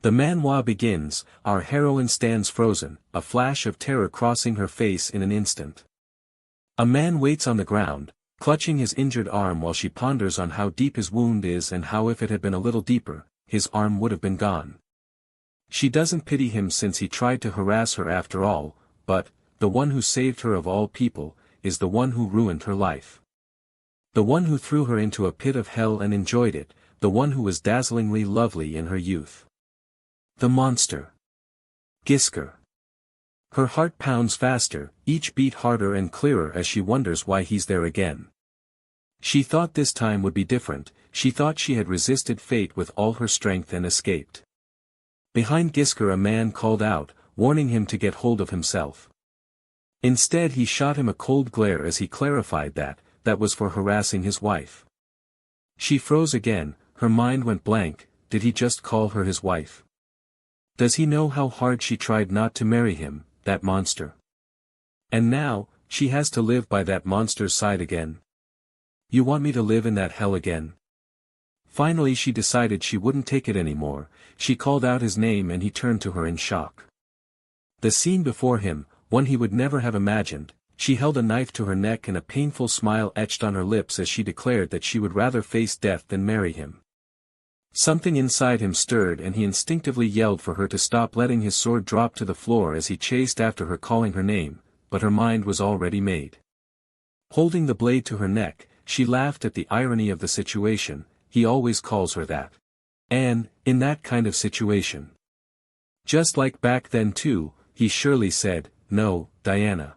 The manhwa begins, our heroine stands frozen, a flash of terror crossing her face in an instant. A man waits on the ground, clutching his injured arm while she ponders on how deep his wound is and how if it had been a little deeper, his arm would have been gone. She doesn't pity him since he tried to harass her after all, but, the one who saved her of all people, is the one who ruined her life. The one who threw her into a pit of hell and enjoyed it, the one who was dazzlingly lovely in her youth. The monster. Gisker. Her heart pounds faster, each beat harder and clearer as she wonders why he's there again. She thought this time would be different, she thought she had resisted fate with all her strength and escaped. Behind Gisker a man called out, warning him to get hold of himself. Instead he shot him a cold glare as he clarified that was for harassing his wife. She froze again, her mind went blank, did he just call her his wife? Does he know how hard she tried not to marry him, that monster? And now, she has to live by that monster's side again. You want me to live in that hell again? Finally she decided she wouldn't take it anymore, she called out his name and he turned to her in shock. The scene before him, one he would never have imagined, she held a knife to her neck and a painful smile etched on her lips as she declared that she would rather face death than marry him. Something inside him stirred and he instinctively yelled for her to stop, letting his sword drop to the floor as he chased after her calling her name, but her mind was already made. Holding the blade to her neck, she laughed at the irony of the situation, he always calls her that. And, in that kind of situation. Just like back then too, he surely said, no, Diana.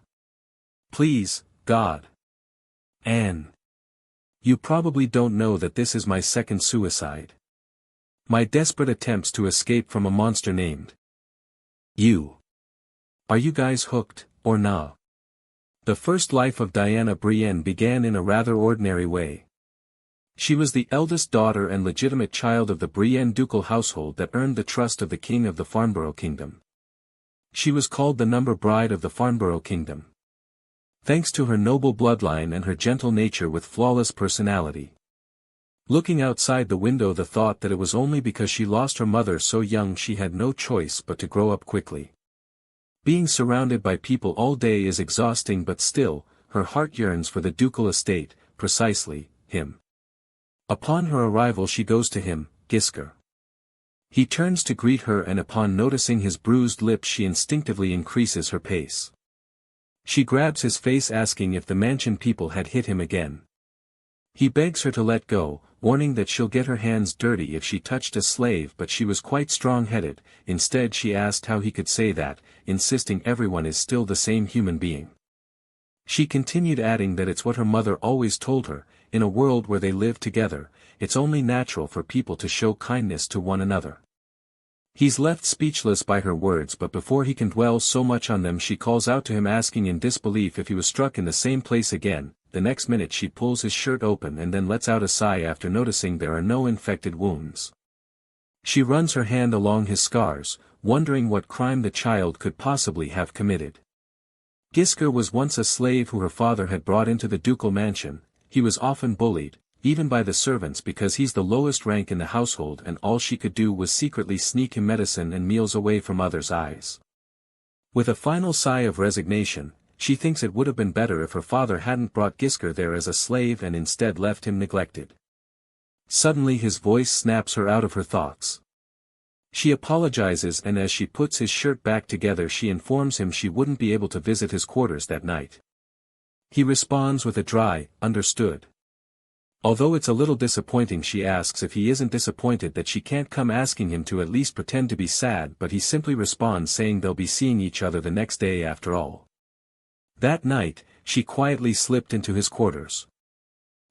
Please, God. Anne. You probably don't know that this is my second suicide. My desperate attempts to escape from a monster named you. Are you guys hooked, or nah? The first life of Diana Brienne began in a rather ordinary way. She was the eldest daughter and legitimate child of the Brienne ducal household that earned the trust of the king of the Farmborough kingdom. She was called the number bride of the Farmborough kingdom. Thanks to her noble bloodline and her gentle nature with flawless personality. Looking outside the window, the thought that it was only because she lost her mother so young she had no choice but to grow up quickly. Being surrounded by people all day is exhausting, but still, her heart yearns for the ducal estate, precisely, him. Upon her arrival she goes to him, Gisker. He turns to greet her and upon noticing his bruised lips she instinctively increases her pace. She grabs his face asking if the mansion people had hit him again. He begs her to let go, warning that she'll get her hands dirty if she touched a slave, but she was quite strong-headed. Instead she asked how he could say that, insisting everyone is still the same human being. She continued adding that it's what her mother always told her, in a world where they live together, it's only natural for people to show kindness to one another. He's left speechless by her words, but before he can dwell so much on them she calls out to him asking in disbelief if he was struck in the same place again. The next minute she pulls his shirt open and then lets out a sigh after noticing there are no infected wounds. She runs her hand along his scars, wondering what crime the child could possibly have committed. Gisker was once a slave who her father had brought into the ducal mansion. He was often bullied, even by the servants, because he's the lowest rank in the household, and all she could do was secretly sneak him medicine and meals away from others' eyes. With a final sigh of resignation, she thinks it would have been better if her father hadn't brought Gisker there as a slave and instead left him neglected. Suddenly his voice snaps her out of her thoughts. She apologizes, and as she puts his shirt back together she informs him she wouldn't be able to visit his quarters that night. He responds with a dry, understood. Although it's a little disappointing, she asks if he isn't disappointed that she can't come, asking him to at least pretend to be sad, but he simply responds saying they'll be seeing each other the next day after all. That night, she quietly slipped into his quarters.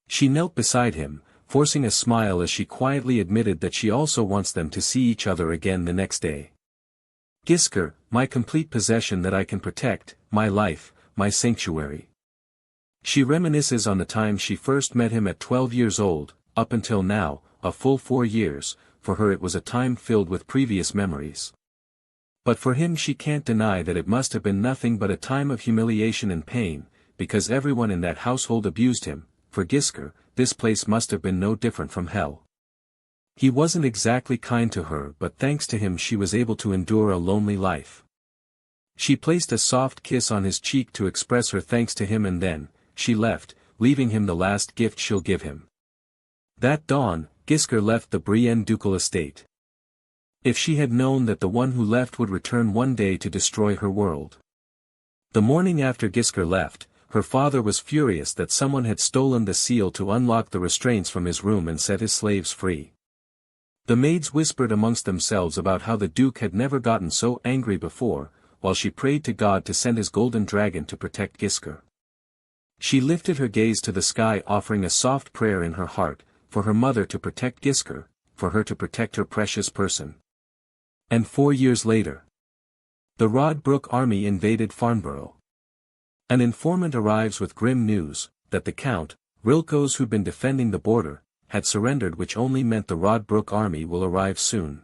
She knelt beside him, forcing a smile as she quietly admitted that she also wants them to see each other again the next day. Gisker, my complete possession that I can protect, my life, my sanctuary. She reminisces on the time she first met him at 12 years old, up until now, a full 4 years, for her it was a time filled with previous memories. But for him she can't deny that it must have been nothing but a time of humiliation and pain, because everyone in that household abused him. For Gisker, this place must have been no different from hell. He wasn't exactly kind to her, but thanks to him she was able to endure a lonely life. She placed a soft kiss on his cheek to express her thanks to him, and then, she left, leaving him the last gift she'll give him. That dawn, Gisker left the Brienne ducal estate. If she had known that the one who left would return one day to destroy her world. The morning after Gisker left, her father was furious that someone had stolen the seal to unlock the restraints from his room and set his slaves free. The maids whispered amongst themselves about how the Duke had never gotten so angry before, while she prayed to God to send his golden dragon to protect Gisker. She lifted her gaze to the sky, offering a soft prayer in her heart, for her mother to protect Gisker, for her to protect her precious person. And 4 years later, the Rodbrook army invaded Farmborough. An informant arrives with grim news, that the Count, Rilkos who'd been defending the border, had surrendered, which only meant the Rodbrook army will arrive soon.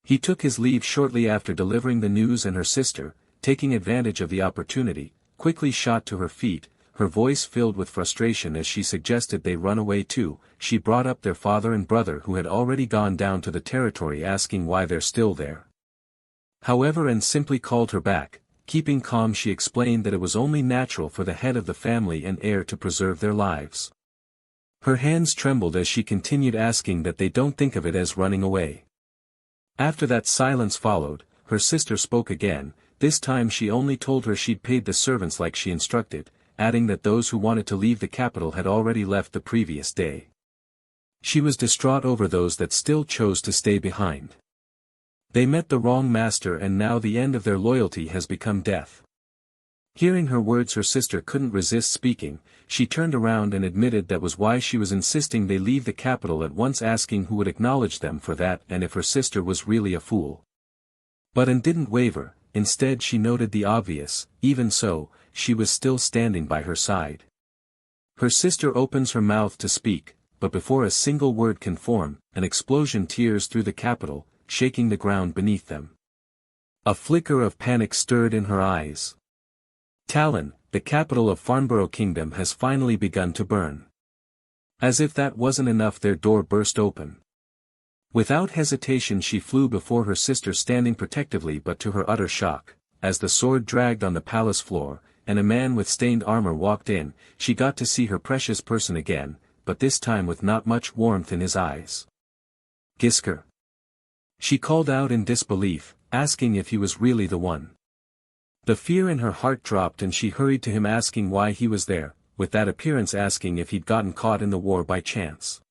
He took his leave shortly after delivering the news, and her sister, taking advantage of the opportunity, quickly shot to her feet, her voice filled with frustration as she suggested they run away too. She brought up their father and brother who had already gone down to the territory, asking why they're still there. However, and simply called her back. Keeping calm, she explained that it was only natural for the head of the family and heir to preserve their lives. Her hands trembled as she continued, asking that they don't think of it as running away. After that silence followed, her sister spoke again. This time she only told her she'd paid the servants like she instructed, adding that those who wanted to leave the capital had already left the previous day. She was distraught over those that still chose to stay behind. They met the wrong master, and now the end of their loyalty has become death. Hearing her words, her sister couldn't resist speaking. She turned around and admitted that was why she was insisting they leave the capital at once, asking who would acknowledge them for that and if her sister was really a fool. But Anne didn't waver. Instead she noted the obvious. Even so, she was still standing by her side. Her sister opens her mouth to speak, but before a single word can form, an explosion tears through the capital, shaking the ground beneath them. A flicker of panic stirred in her eyes. Talon, the capital of Farmborough Kingdom, has finally begun to burn. As if that wasn't enough, their door burst open. Without hesitation she flew before her sister, standing protectively, but to her utter shock, as the sword dragged on the palace floor, and a man with stained armor walked in, she got to see her precious person again, but this time with not much warmth in his eyes. Gisker. She called out in disbelief, asking if he was really the one. The fear in her heart dropped and she hurried to him, asking why he was there, with that appearance, asking if he'd gotten caught in the war by chance.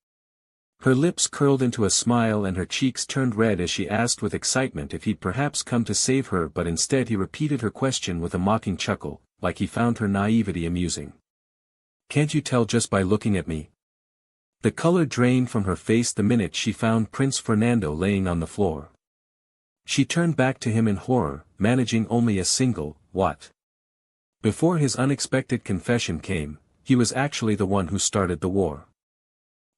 Her lips curled into a smile and her cheeks turned red as she asked with excitement if he'd perhaps come to save her, but instead he repeated her question with a mocking chuckle, like he found her naivety amusing. Can't you tell just by looking at me? The color drained from her face the minute she found Prince Fernando laying on the floor. She turned back to him in horror, managing only a single, "What?" Before his unexpected confession came, he was actually the one who started the war.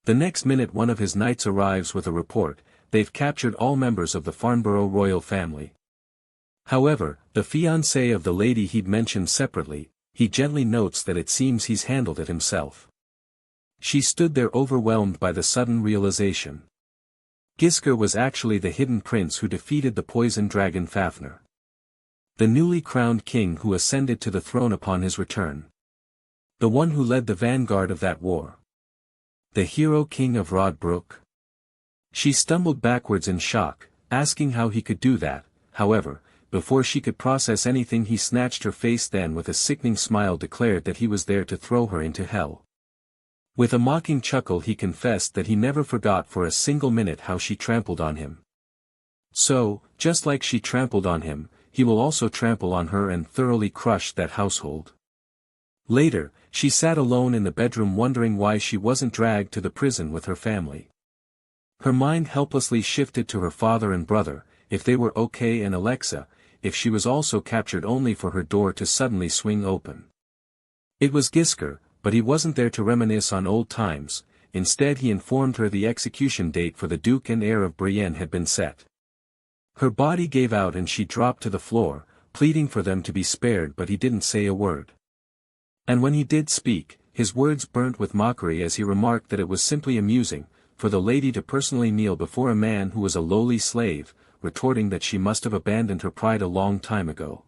The next minute one of his knights arrives with a report, they've captured all members of the Farnborough royal family. However, the fiancé of the lady he'd mentioned separately, he gently notes that it seems he's handled it himself. She stood there overwhelmed by the sudden realization. Gisker was actually the hidden prince who defeated the poison dragon Fafnir. The newly crowned king who ascended to the throne upon his return. The one who led the vanguard of that war. The hero king of Rodbrook. She stumbled backwards in shock, asking how he could do that. However, before she could process anything, he snatched her face, then with a sickening smile declared that he was there to throw her into hell. With a mocking chuckle he confessed that he never forgot for a single minute how she trampled on him. So, just like she trampled on him, he will also trample on her and thoroughly crush that household. Later, she sat alone in the bedroom wondering why she wasn't dragged to the prison with her family. Her mind helplessly shifted to her father and brother, if they were okay, and Alexa, if she was also captured, only for her door to suddenly swing open. It was Gisker, but he wasn't there to reminisce on old times. Instead he informed her the execution date for the Duke and heir of Brienne had been set. Her body gave out and she dropped to the floor, pleading for them to be spared, but he didn't say a word. And when he did speak, his words burnt with mockery as he remarked that it was simply amusing, for the lady to personally kneel before a man who was a lowly slave, retorting that she must have abandoned her pride a long time ago.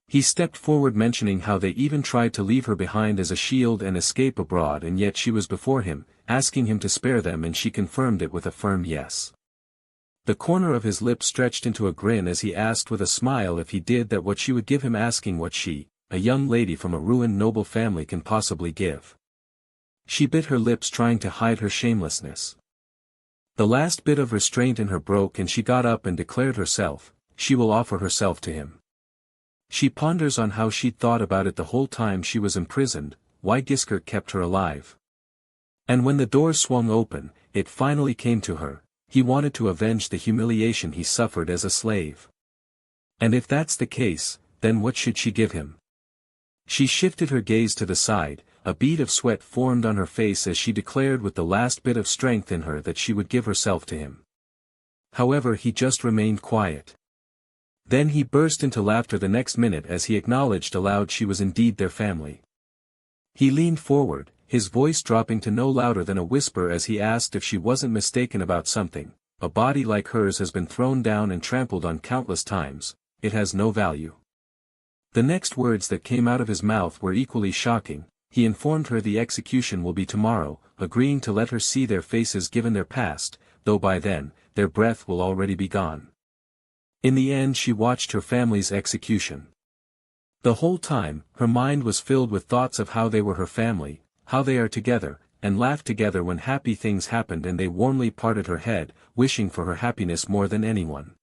He stepped forward mentioning how they even tried to leave her behind as a shield and escape abroad, and yet she was before him, asking him to spare them, and she confirmed it with a firm yes. The corner of his lip stretched into a grin as he asked with a smile if he did that what she would give him, asking what she, a young lady from a ruined noble family, can possibly give. She bit her lips trying to hide her shamelessness. The last bit of restraint in her broke and she got up and declared herself, she will offer herself to him. She ponders on how she'd thought about it the whole time she was imprisoned, why Gisker kept her alive. And when the door swung open, it finally came to her, he wanted to avenge the humiliation he suffered as a slave. And if that's the case, then what should she give him? She shifted her gaze to the side, a bead of sweat formed on her face as she declared with the last bit of strength in her that she would give herself to him. However, he just remained quiet. Then he burst into laughter the next minute as he acknowledged aloud she was indeed their family. He leaned forward, his voice dropping to no louder than a whisper as he asked if she wasn't mistaken about something. A body like hers has been thrown down and trampled on countless times, it has no value. The next words that came out of his mouth were equally shocking. He informed her the execution will be tomorrow, agreeing to let her see their faces given their past, though by then, their breath will already be gone. In the end she watched her family's execution. The whole time, her mind was filled with thoughts of how they were her family, how they are together, and laughed together when happy things happened, and they warmly parted her head, wishing for her happiness more than anyone.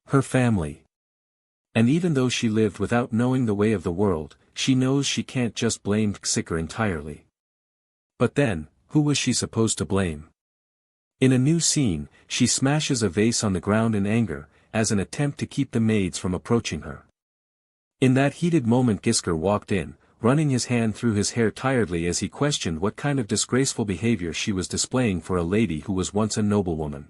Her family. And even though she lived without knowing the way of the world, she knows she can't just blame Gisker entirely. But then, who was she supposed to blame? In a new scene, she smashes a vase on the ground in anger, as an attempt to keep the maids from approaching her. In that heated moment Gisker walked in, running his hand through his hair tiredly as he questioned what kind of disgraceful behavior she was displaying for a lady who was once a noblewoman.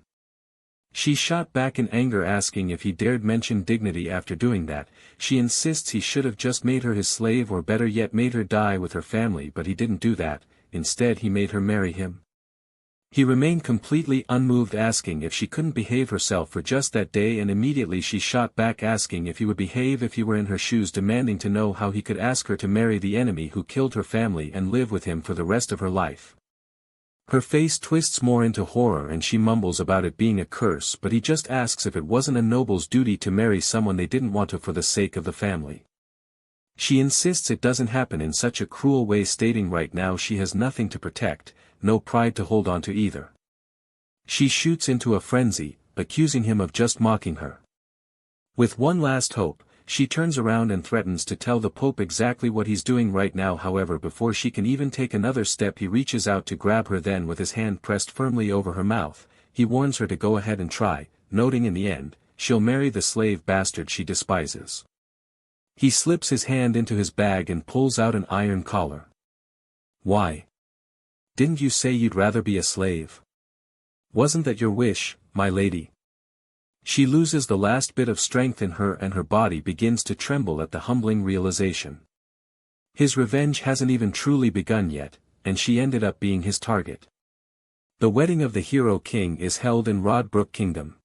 She shot back in anger, asking if he dared mention dignity after doing that. She insists he should have just made her his slave, or better yet made her die with her family, but he didn't do that, instead he made her marry him. He remained completely unmoved, asking if she couldn't behave herself for just that day, and immediately she shot back asking if he would behave if he were in her shoes, demanding to know how he could ask her to marry the enemy who killed her family and live with him for the rest of her life. Her face twists more into horror and she mumbles about it being a curse, but he just asks if it wasn't a noble's duty to marry someone they didn't want to for the sake of the family. She insists it doesn't happen in such a cruel way, stating right now she has nothing to protect, no pride to hold on to either. She shoots into a frenzy, accusing him of just mocking her. With one last hope, she turns around and threatens to tell the Pope exactly what he's doing right now. However, before she can even take another step, he reaches out to grab her, then with his hand pressed firmly over her mouth, he warns her to go ahead and try, noting in the end, she'll marry the slave bastard she despises. He slips his hand into his bag and pulls out an iron collar. Why? Didn't you say you'd rather be a slave? Wasn't that your wish, my lady? She loses the last bit of strength in her and her body begins to tremble at the humbling realization. His revenge hasn't even truly begun yet, and she ended up being his target. The wedding of the hero king is held in Rodbrook Kingdom.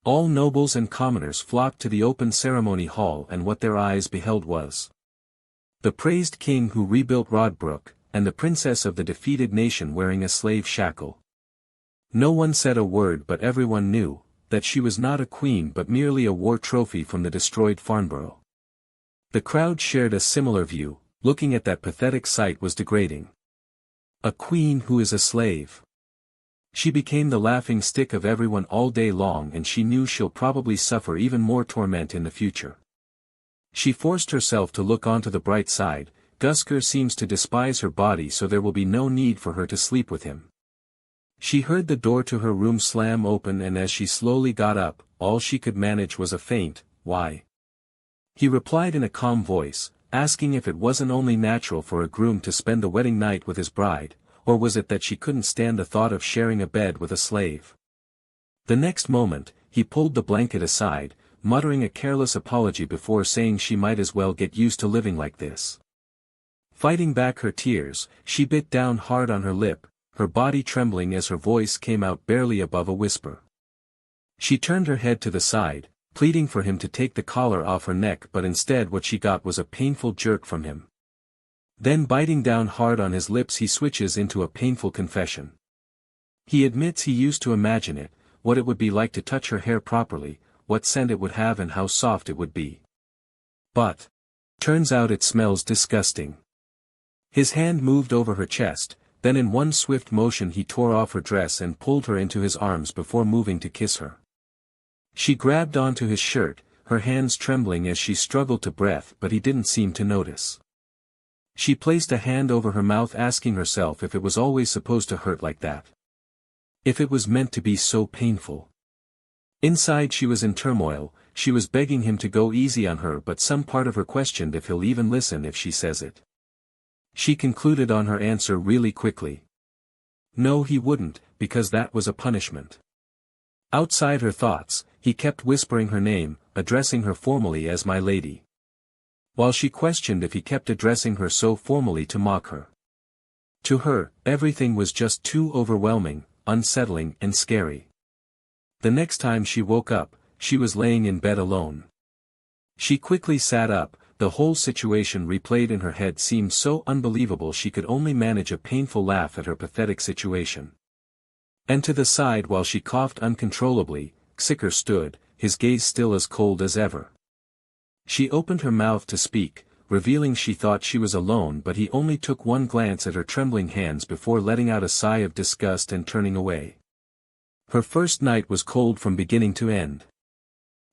All nobles and commoners flocked to the open ceremony hall, and what their eyes beheld was the praised king who rebuilt Rodbrook, and the princess of the defeated nation wearing a slave shackle. No one said a word, but everyone knew that she was not a queen but merely a war trophy from the destroyed Farmborough. The crowd shared a similar view. Looking at that pathetic sight was degrading. A queen who is a slave. She became the laughing stick of everyone all day long, and she knew she'll probably suffer even more torment in the future. She forced herself to look onto the bright side. Gisker seems to despise her body, so there will be no need for her to sleep with him. She heard the door to her room slam open, and as she slowly got up, all she could manage was a faint, "Why?" He replied in a calm voice, asking if it wasn't only natural for a groom to spend the wedding night with his bride, or was it that she couldn't stand the thought of sharing a bed with a slave. The next moment, he pulled the blanket aside, muttering a careless apology before saying she might as well get used to living like this. Fighting back her tears, she bit down hard on her lip, her body trembling as her voice came out barely above a whisper. She turned her head to the side, pleading for him to take the collar off her neck, but instead what she got was a painful jerk from him. Then biting down hard on his lips he switches into a painful confession. He admits he used to imagine it, what it would be like to touch her hair properly, what scent it would have and how soft it would be. But turns out it smells disgusting. His hand moved over her chest, then in one swift motion he tore off her dress and pulled her into his arms before moving to kiss her. She grabbed onto his shirt, her hands trembling as she struggled to breathe, but he didn't seem to notice. She placed a hand over her mouth, asking herself if it was always supposed to hurt like that. If it was meant to be so painful. Inside she was in turmoil, she was begging him to go easy on her, but some part of her questioned if he'll even listen if she says it. She concluded on her answer really quickly. No, he wouldn't, because that was a punishment. Outside her thoughts, he kept whispering her name, addressing her formally as my lady. While she questioned if he kept addressing her so formally to mock her. To her, everything was just too overwhelming, unsettling and scary. The next time she woke up, she was laying in bed alone. She quickly sat up, the whole situation replayed in her head seemed so unbelievable she could only manage a painful laugh at her pathetic situation. And to the side while she coughed uncontrollably, Xicker stood, his gaze still as cold as ever. She opened her mouth to speak, revealing she thought she was alone, but he only took one glance at her trembling hands before letting out a sigh of disgust and turning away. Her first night was cold from beginning to end.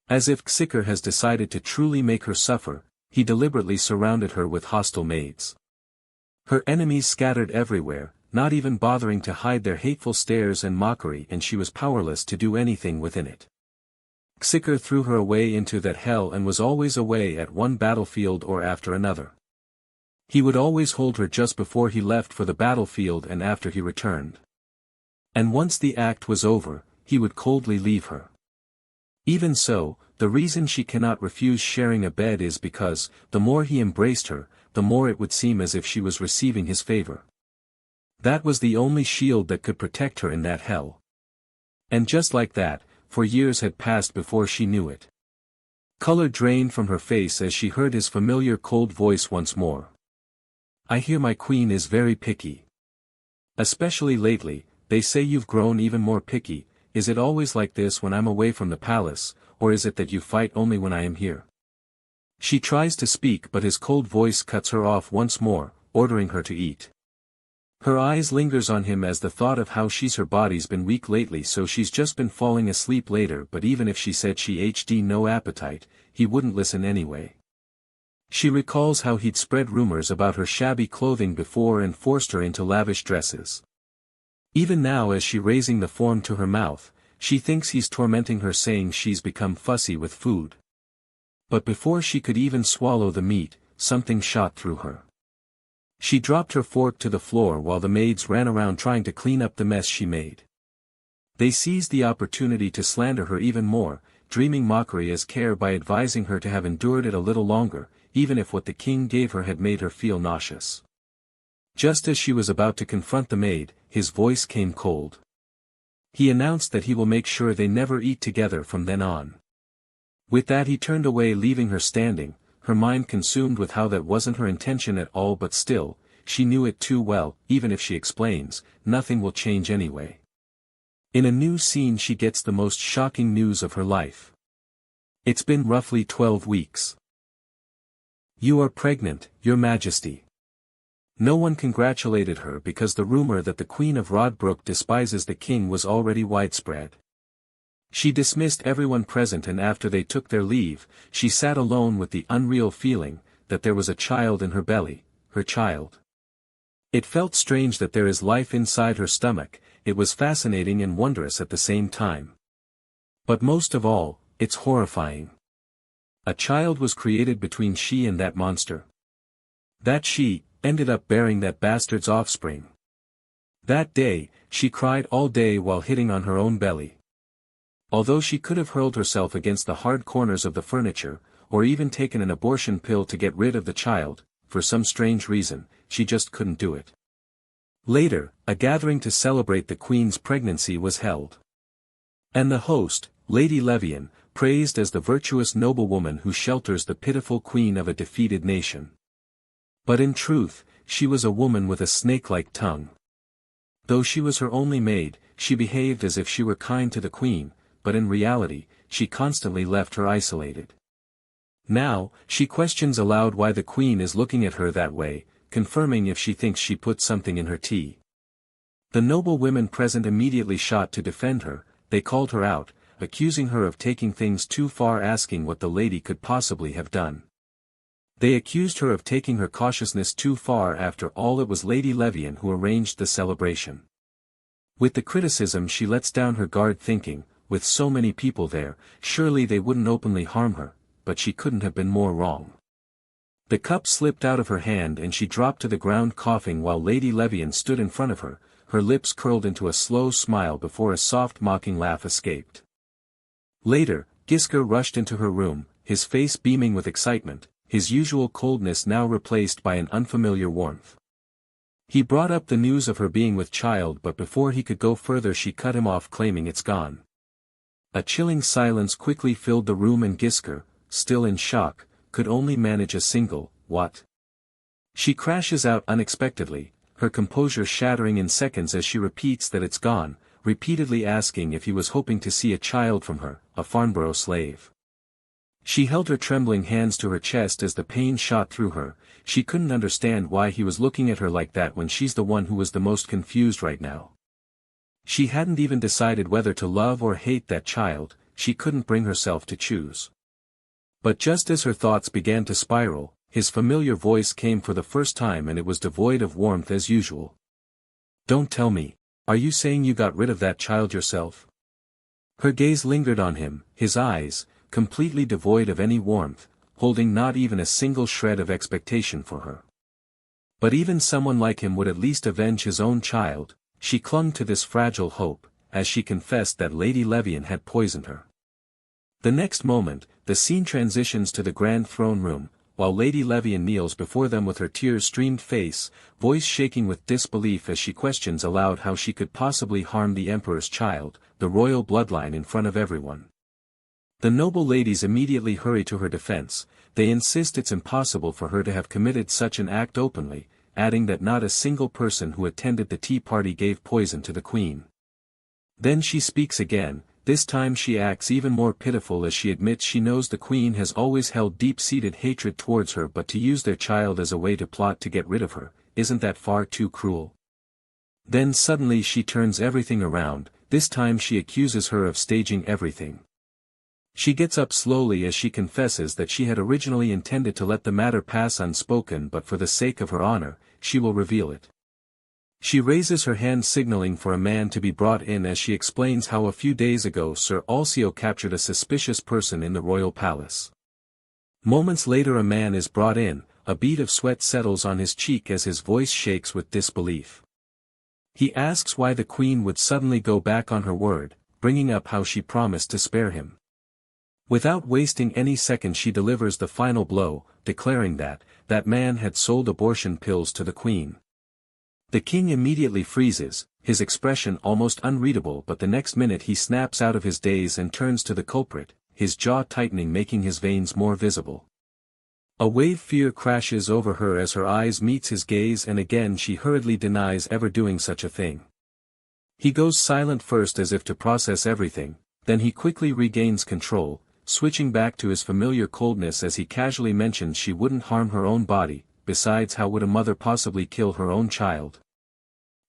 As if Xicker has decided to truly make her suffer, he deliberately surrounded her with hostile maids. Her enemies scattered everywhere, not even bothering to hide their hateful stares and mockery, and she was powerless to do anything within it. Xicker threw her away into that hell and was always away at one battlefield or after another. He would always hold her just before he left for the battlefield and after he returned. And once the act was over, he would coldly leave her. Even so, the reason she cannot refuse sharing a bed is because, the more he embraced her, the more it would seem as if she was receiving his favor. That was the only shield that could protect her in that hell. And just like that, for years had passed before she knew it. Color drained from her face as she heard his familiar cold voice once more. I hear my queen is very picky. Especially lately, they say you've grown even more picky. Is it always like this when I'm away from the palace, or is it that you fight only when I am here? She tries to speak, but his cold voice cuts her off once more, ordering her to eat. Her eyes lingers on him as the thought of how her body's been weak lately, so she's just been falling asleep later, but even if she said she had no appetite, he wouldn't listen anyway. She recalls how he'd spread rumors about her shabby clothing before and forced her into lavish dresses. Even now, as she raising the form to her mouth, she thinks he's tormenting her, saying she's become fussy with food. But before she could even swallow the meat, something shot through her. She dropped her fork to the floor while the maids ran around trying to clean up the mess she made. They seized the opportunity to slander her even more, dreaming mockery as care by advising her to have endured it a little longer, even if what the king gave her had made her feel nauseous. Just as she was about to confront the maid, his voice came cold. He announced that he will make sure they never eat together from then on. With that he turned away, leaving her standing, her mind consumed with how that wasn't her intention at all, but still, she knew it too well. Even if she explains, nothing will change anyway. In a new scene she gets the most shocking news of her life. It's been roughly 12 weeks. You are pregnant, Your Majesty. No one congratulated her because the rumor that the Queen of Rodbrook despises the king was already widespread. She dismissed everyone present, and after they took their leave, she sat alone with the unreal feeling that there was a child in her belly, her child. It felt strange that there is life inside her stomach, it was fascinating and wondrous at the same time. But most of all, it's horrifying. A child was created between she and that monster. That she ended up bearing that bastard's offspring. That day, she cried all day while hitting on her own belly. Although she could have hurled herself against the hard corners of the furniture, or even taken an abortion pill to get rid of the child, for some strange reason, she just couldn't do it. Later, a gathering to celebrate the queen's pregnancy was held. And the host, Lady Levian, praised as the virtuous noblewoman who shelters the pitiful queen of a defeated nation. But in truth, she was a woman with a snake-like tongue. Though she was her only maid, she behaved as if she were kind to the queen, but in reality, she constantly left her isolated. Now, she questions aloud why the queen is looking at her that way, confirming if she thinks she put something in her tea. The noble women present immediately shot to defend her. They called her out, accusing her of taking things too far, asking what the lady could possibly have done. They accused her of taking her cautiousness too far. After all, it was Lady Levian who arranged the celebration. With the criticism, she lets down her guard, thinking, with so many people there, surely they wouldn't openly harm her, but she couldn't have been more wrong. The cup slipped out of her hand and she dropped to the ground coughing, while Lady Levian stood in front of her, her lips curled into a slow smile before a soft mocking laugh escaped. Later, Gisker rushed into her room, his face beaming with excitement, his usual coldness now replaced by an unfamiliar warmth. He brought up the news of her being with child, but before he could go further she cut him off, claiming it's gone. A chilling silence quickly filled the room and Gisker, still in shock, could only manage a single, "What?" She crashes out unexpectedly, her composure shattering in seconds as she repeats that it's gone, repeatedly asking if he was hoping to see a child from her, a Farmborough slave. She held her trembling hands to her chest as the pain shot through her. She couldn't understand why he was looking at her like that when she's the one who was the most confused right now. She hadn't even decided whether to love or hate that child, she couldn't bring herself to choose. But just as her thoughts began to spiral, his familiar voice came for the first time, and it was devoid of warmth as usual. "Don't tell me, are you saying you got rid of that child yourself?" Her gaze lingered on him, his eyes, completely devoid of any warmth, holding not even a single shred of expectation for her. But even someone like him would at least avenge his own child. She clung to this fragile hope, as she confessed that Lady Levian had poisoned her. The next moment, the scene transitions to the grand throne room, while Lady Levian kneels before them with her tear-streamed face, voice shaking with disbelief as she questions aloud how she could possibly harm the Emperor's child, the royal bloodline, in front of everyone. The noble ladies immediately hurry to her defense. They insist it's impossible for her to have committed such an act openly, adding that not a single person who attended the tea party gave poison to the queen. Then she speaks again. This time she acts even more pitiful as she admits she knows the queen has always held deep-seated hatred towards her, but to use their child as a way to plot to get rid of her, isn't that far too cruel? Then suddenly she turns everything around. This time she accuses her of staging everything. She gets up slowly as she confesses that she had originally intended to let the matter pass unspoken, but for the sake of her honor, she will reveal it. She raises her hand signaling for a man to be brought in as she explains how a few days ago Sir Alcio captured a suspicious person in the royal palace. Moments later a man is brought in, a bead of sweat settles on his cheek as his voice shakes with disbelief. He asks why the queen would suddenly go back on her word, bringing up how she promised to spare him. Without wasting any seconds she delivers the final blow, declaring that man had sold abortion pills to the queen. The king immediately freezes, his expression almost unreadable, but the next minute he snaps out of his daze and turns to the culprit, his jaw tightening, making his veins more visible. A wave fear crashes over her as her eyes meets his gaze, and again she hurriedly denies ever doing such a thing. He goes silent first as if to process everything, then he quickly regains control, switching back to his familiar coldness as he casually mentions she wouldn't harm her own body. Besides, how would a mother possibly kill her own child?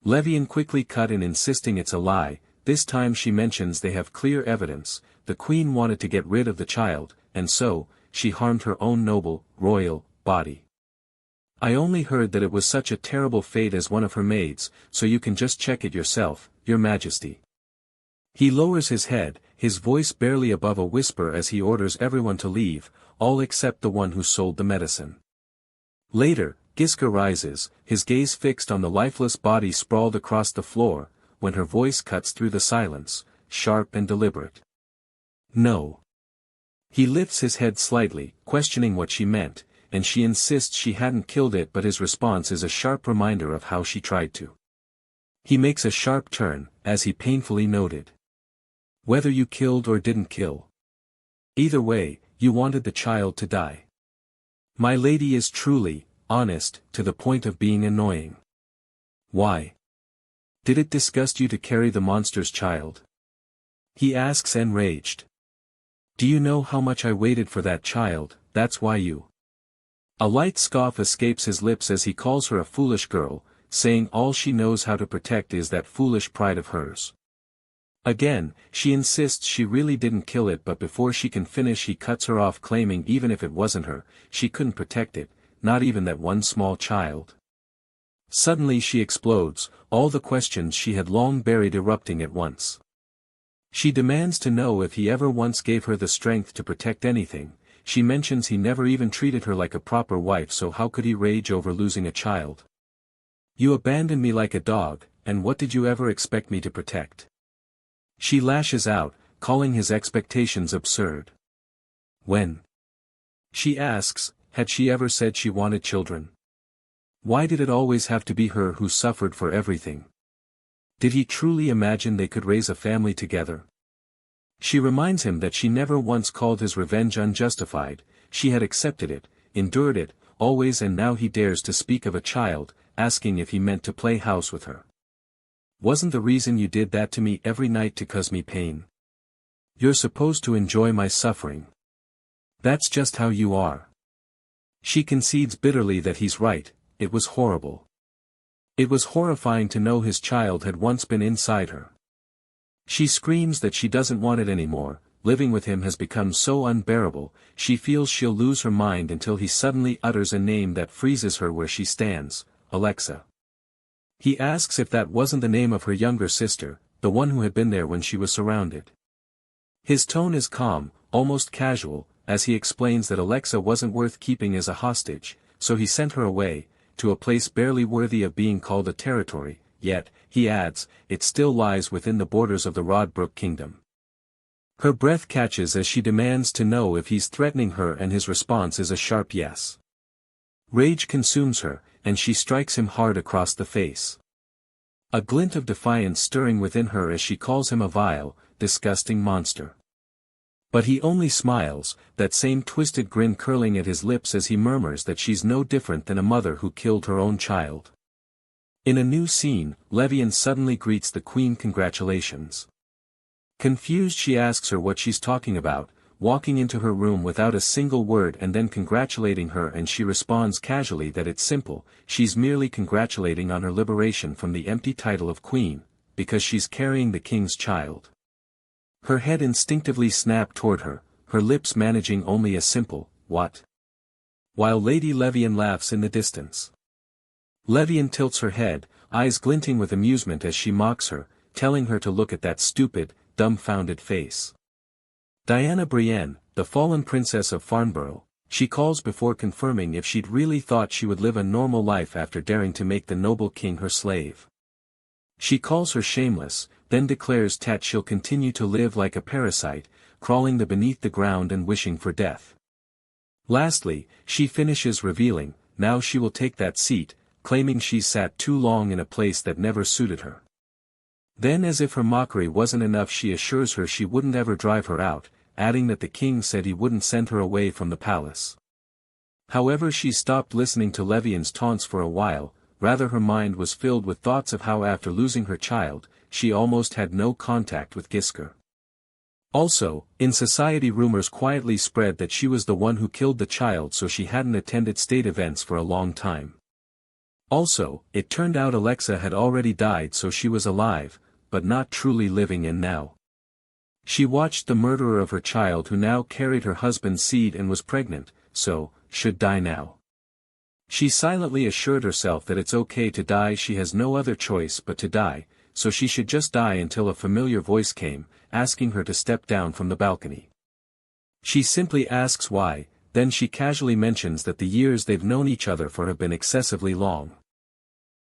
Levian quickly cut in, insisting it's a lie. This time she mentions they have clear evidence. The queen wanted to get rid of the child, and so, she harmed her own noble, royal, body. I only heard that it was such a terrible fate as one of her maids, so you can just check it yourself, Your Majesty. He lowers his head, his voice barely above a whisper as he orders everyone to leave, all except the one who sold the medicine. Later, Gisker rises, his gaze fixed on the lifeless body sprawled across the floor, when her voice cuts through the silence, sharp and deliberate. "No." He lifts his head slightly, questioning what she meant, and she insists she hadn't killed it, but his response is a sharp reminder of how she tried to. He makes a sharp turn, as he painfully noted. Whether you killed or didn't kill. Either way, you wanted the child to die. My lady is truly, honest, to the point of being annoying. Why? Did it disgust you to carry the monster's child? He asks enraged. Do you know how much I waited for that child, that's why you... A light scoff escapes his lips as he calls her a foolish girl, saying all she knows how to protect is that foolish pride of hers. Again, she insists she really didn't kill it, but before she can finish he cuts her off, claiming even if it wasn't her, she couldn't protect it, not even that one small child. Suddenly she explodes, all the questions she had long buried erupting at once. She demands to know if he ever once gave her the strength to protect anything. She mentions he never even treated her like a proper wife, so how could he rage over losing a child? You abandoned me like a dog, and what did you ever expect me to protect? She lashes out, calling his expectations absurd. When? She asks, had she ever said she wanted children? Why did it always have to be her who suffered for everything? Did he truly imagine they could raise a family together? She reminds him that she never once called his revenge unjustified, she had accepted it, endured it, always, and now he dares to speak of a child, asking if he meant to play house with her. Wasn't the reason you did that to me every night to cause me pain? You're supposed to enjoy my suffering. That's just how you are. She concedes bitterly that he's right, it was horrible. It was horrifying to know his child had once been inside her. She screams that she doesn't want it anymore, living with him has become so unbearable, she feels she'll lose her mind until he suddenly utters a name that freezes her where she stands, Alexa. He asks if that wasn't the name of her younger sister, the one who had been there when she was surrounded. His tone is calm, almost casual, as he explains that Alexa wasn't worth keeping as a hostage, so he sent her away, to a place barely worthy of being called a territory, yet, he adds, it still lies within the borders of the Rodbrook Kingdom. Her breath catches as she demands to know if he's threatening her, and his response is a sharp yes. Rage consumes her, and she strikes him hard across the face. A glint of defiance stirring within her as she calls him a vile, disgusting monster. But he only smiles, that same twisted grin curling at his lips as he murmurs that she's no different than a mother who killed her own child. In a new scene, Levian suddenly greets the Queen. Congratulations. Confused, she asks her what she's talking about, walking into her room without a single word and then congratulating her, and she responds casually that it's simple, she's merely congratulating on her liberation from the empty title of Queen, because she's carrying the King's child. Her head instinctively snapped toward her, her lips managing only a simple, what? While Lady Levian laughs in the distance. Levian tilts her head, eyes glinting with amusement as she mocks her, telling her to look at that stupid, dumbfounded face. Diana Brienne, the fallen princess of Farmborough, she calls before confirming if she'd really thought she would live a normal life after daring to make the noble king her slave. She calls her shameless, then declares that she'll continue to live like a parasite, crawling beneath the ground and wishing for death. Lastly, she finishes revealing, now she will take that seat, claiming she's sat too long in a place that never suited her. Then, as if her mockery wasn't enough, she assures her she wouldn't ever drive her out, adding that the king said he wouldn't send her away from the palace. However, she stopped listening to Levian's taunts for a while, rather her mind was filled with thoughts of how after losing her child, she almost had no contact with Gisker. Also, in society rumors quietly spread that she was the one who killed the child, so she hadn't attended state events for a long time. Also, it turned out Alexa had already died, so she was alive, but not truly living, and now she watched the murderer of her child, who now carried her husband's seed and was pregnant, so, should die now. She silently assured herself that it's okay to die, she has no other choice but to die, so she should just die, until a familiar voice came, asking her to step down from the balcony. She simply asks why, then she casually mentions that the years they've known each other for have been excessively long.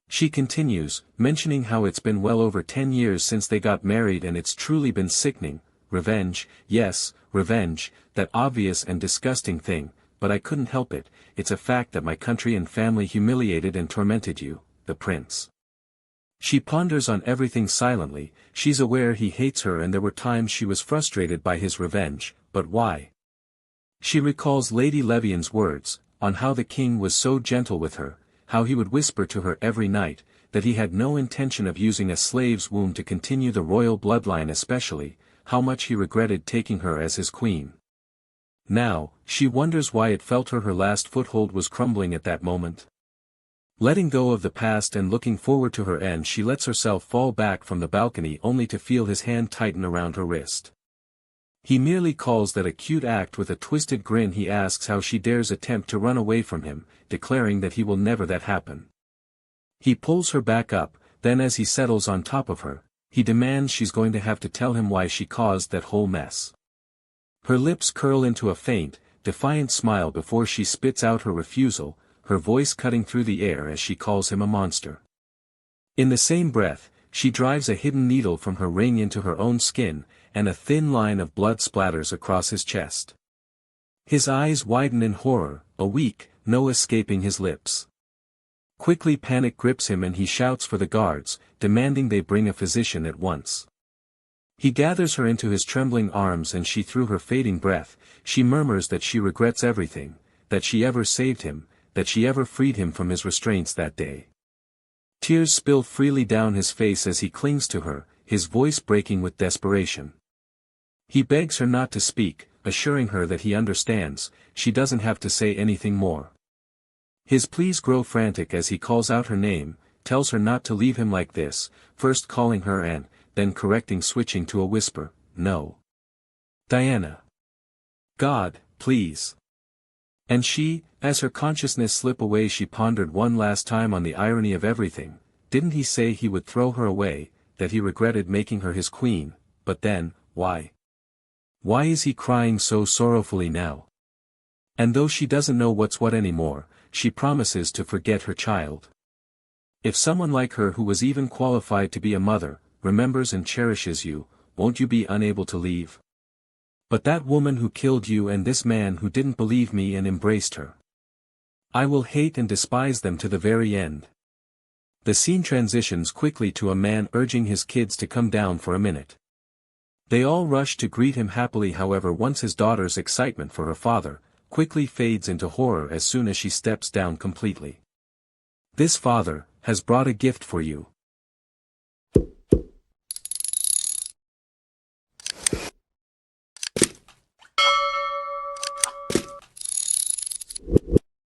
She continues, mentioning how it's been well over 10 years since they got married and it's truly been sickening. Revenge, yes, revenge, that obvious and disgusting thing, but I couldn't help it, it's a fact that my country and family humiliated and tormented you, the prince. She ponders on everything silently. She's aware he hates her and there were times she was frustrated by his revenge, but why? She recalls Lady Levian's words, on how the king was so gentle with her, how he would whisper to her every night, that he had no intention of using a slave's womb to continue the royal bloodline, especially, how much he regretted taking her as his queen. Now, she wonders why it felt her last foothold was crumbling at that moment. Letting go of the past and looking forward to her end, she lets herself fall back from the balcony only to feel his hand tighten around her wrist. He merely calls that a cute act. With a twisted grin he asks how she dares attempt to run away from him, declaring that he will never let that happen. He pulls her back up, then as he settles on top of her, he demands she's going to have to tell him why she caused that whole mess. Her lips curl into a faint, defiant smile before she spits out her refusal, her voice cutting through the air as she calls him a monster. In the same breath, she drives a hidden needle from her ring into her own skin, and a thin line of blood splatters across his chest. His eyes widen in horror, a weak no escaping his lips. Quickly panic grips him and he shouts for the guards, demanding they bring a physician at once. He gathers her into his trembling arms and through her fading breath, she murmurs that she regrets everything, that she ever saved him, that she ever freed him from his restraints that day. Tears spill freely down his face as he clings to her, his voice breaking with desperation. He begs her not to speak, assuring her that he understands, she doesn't have to say anything more. His pleas grow frantic as he calls out her name, tells her not to leave him like this, first calling her and, then correcting, switching to a whisper, "No. Diana. God, please." And she, as her consciousness slipped away, she pondered one last time on the irony of everything. Didn't he say he would throw her away, that he regretted making her his queen, but then, why? Why is he crying so sorrowfully now? And though she doesn't know what's what anymore, she promises to forget her child. If someone like her, who was even qualified to be a mother, remembers and cherishes you, won't you be unable to leave? But that woman who killed you and this man who didn't believe me and embraced her, I will hate and despise them to the very end. The scene transitions quickly to a man urging his kids to come down for a minute. They all rush to greet him happily, however once his daughter's excitement for her father, quickly fades into horror as soon as she steps down completely. "This father has brought a gift for you."